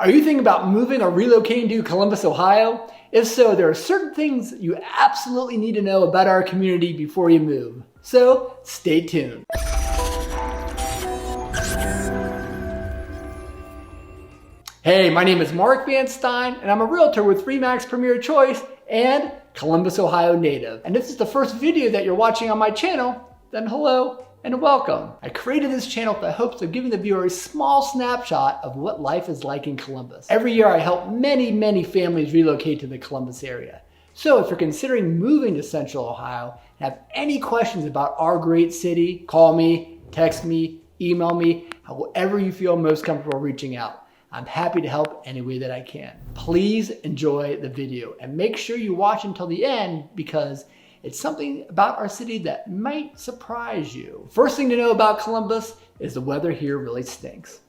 Are you thinking about moving or relocating to Columbus, Ohio? If so, there are certain things you absolutely need to know about our community before you move. So stay tuned. Hey, my name is Marc Steyn, and I'm a realtor with RE/MAX Premier Choice and Columbus, Ohio native. And if this is the first video that you're watching on my channel, then hello and welcome. I created this channel with the hopes of giving the viewer a small snapshot of what life is like in Columbus. Every year I help many families relocate to the Columbus area. So if you're considering moving to Central Ohio and have any questions about our great city, call me, text me, email me, however you feel most comfortable reaching out. I'm happy to help any way that I can. Please enjoy the video and make sure you watch until the end because it's something about our city that might surprise you. First thing to know about Columbus is the weather here really stinks.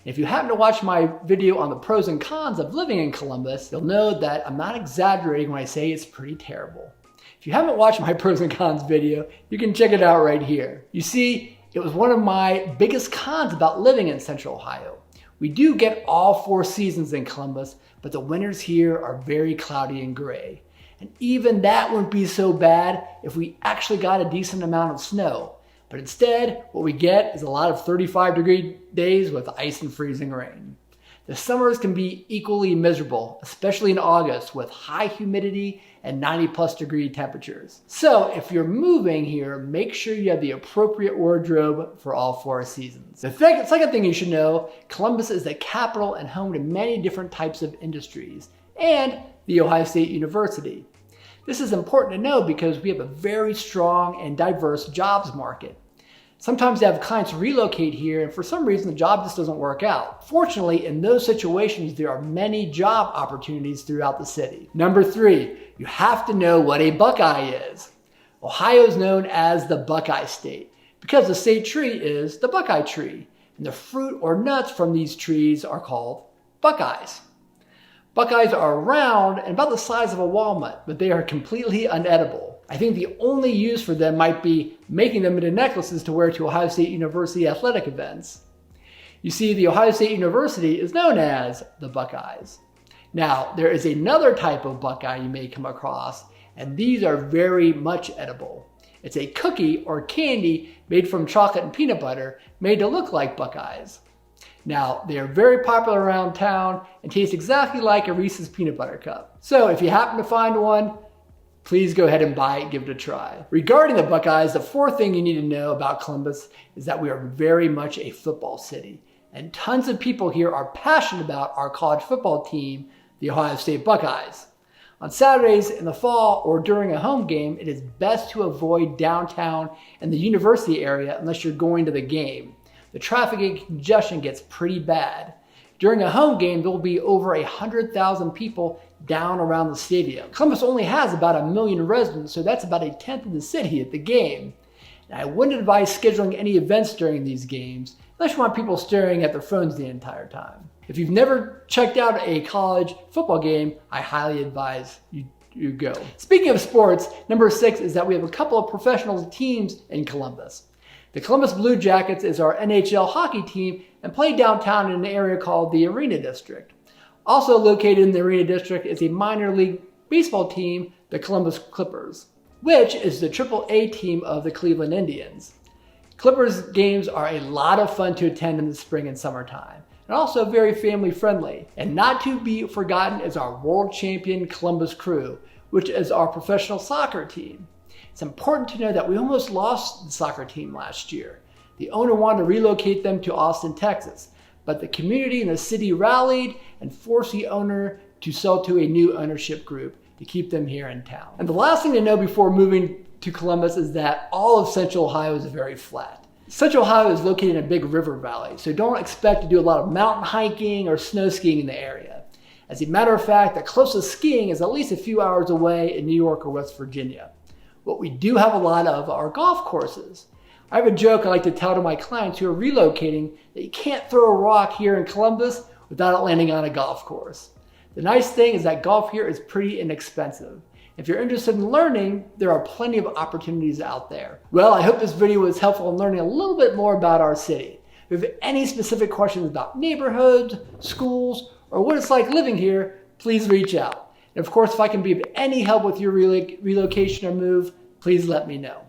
If you happen to watch my video on the pros and cons of living in Columbus, you'll know that I'm not exaggerating when I say it's pretty terrible. If you haven't watched my pros and cons video, you can check it out right here. You see, it was one of my biggest cons about living in Central Ohio. We do get all 4 seasons in Columbus, but the winters here are very cloudy and gray. And even that wouldn't be so bad if we actually got a decent amount of snow. But instead, what we get is a lot of 35-degree days with ice and freezing rain. The summers can be equally miserable, especially in August with high humidity and 90+ degree temperatures. So if you're moving here, make sure you have the appropriate wardrobe for all 4 seasons. The second thing you should know, Columbus is the capital and home to many different types of industries and the Ohio State University. This is important to know because we have a very strong and diverse jobs market. Sometimes you have clients relocate here and for some reason the job just doesn't work out. Fortunately, in those situations, there are many job opportunities throughout the city. Number 3, you have to know what a Buckeye is. Ohio is known as the Buckeye State because the state tree is the Buckeye tree, and the fruit or nuts from these trees are called Buckeyes. Buckeyes are round and about the size of a walnut, but they are completely unedible. I think the only use for them might be making them into necklaces to wear to Ohio State University athletic events. You see, the Ohio State University is known as the Buckeyes. Now, there is another type of Buckeye you may come across, and these are very much edible. It's a cookie or candy made from chocolate and peanut butter made to look like Buckeyes. Now, they are very popular around town and taste exactly like a Reese's peanut butter cup. So if you happen to find one, please go ahead and buy it, give it a try. Regarding the Buckeyes, the 4th thing you need to know about Columbus is that we are very much a football city. And tons of people here are passionate about our college football team, the Ohio State Buckeyes. On Saturdays in the fall or during a home game, it is best to avoid downtown and the university area unless you're going to the game. The traffic and congestion gets pretty bad. During a home game, there will be over 100,000 people down around the stadium. Columbus only has about 1 million residents, so that's about 1/10 of the city at the game. And I wouldn't advise scheduling any events during these games unless you want people staring at their phones the entire time. If you've never checked out a college football game, I highly advise you go. Speaking of sports, number 6 is that we have a couple of professional teams in Columbus. The Columbus Blue Jackets is our NHL hockey team and play downtown in an area called the Arena District. Also located in the Arena District is a minor league baseball team, the Columbus Clippers, which is the AAA team of the Cleveland Indians. Clippers games are a lot of fun to attend in the spring and summertime, and also very family friendly. And not to be forgotten is our world champion Columbus Crew, which is our professional soccer team. It's important to know that we almost lost the soccer team last year. The owner wanted to relocate them to Austin, Texas, but the community and the city rallied and forced the owner to sell to a new ownership group to keep them here in town. And the last thing to know before moving to Columbus is that all of Central Ohio is very flat. Central Ohio is located in a big river valley, so don't expect to do a lot of mountain hiking or snow skiing in the area. As a matter of fact, the closest skiing is at least a few hours away in New York or West Virginia. What we do have a lot of are golf courses. I have a joke I like to tell to my clients who are relocating that you can't throw a rock here in Columbus without it landing on a golf course. The nice thing is that golf here is pretty inexpensive. If you're interested in learning, there are plenty of opportunities out there. Well, I hope this video was helpful in learning a little bit more about our city. If you have any specific questions about neighborhoods, schools, or what it's like living here, please reach out. And of course, if I can be of any help with your relocation or move, please let me know.